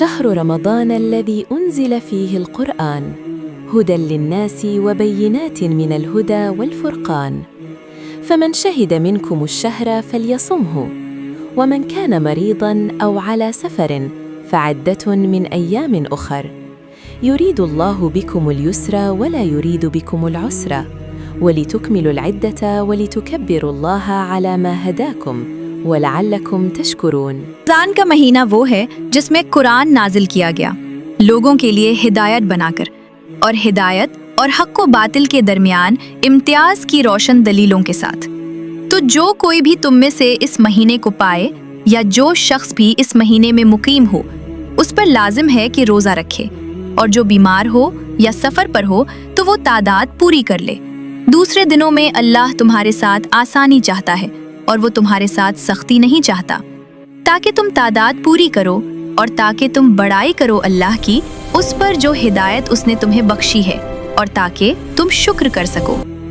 شهر رمضان الذي أنزل فيه القرآن هدى للناس وبينات من الهدى والفرقان، فمن شهد منكم الشهر فليصمه، ومن كان مريضاً أو على سفر فعدة من أيام أخر، يريد الله بكم اليسر ولا يريد بكم العسر، ولتكملوا العدة ولتكبروا الله على ما هداكم ولعلكم تشكرون। रमज़ान का महीना वो है जिसमें कुरान नाजिल किया गया लोगों के लिए हिदायत बनाकर, और हिदायत और हक व बातिल के दरमियान इम्तियाज की रोशन दलीलों के साथ। तो जो कोई भी तुम में से इस महीने को पाए या जो शख्स भी इस महीने में मुकीम हो, उस पर लाजिम है कि रोज़ा रखे, और जो बीमार हो या सफ़र पर हो तो वो तादाद पूरी कर ले। दूसरे दिनों में अल्लाह तुम्हारे साथ आसानी चाहता है और वो तुम्हारे साथ सख्ती नहीं चाहता, ताकि तुम तादाद पूरी करो और ताकि तुम बड़ाई करो अल्लाह की उस पर जो हिदायत उसने तुम्हें बख्शी है, और ताकि तुम शुक्र कर सको।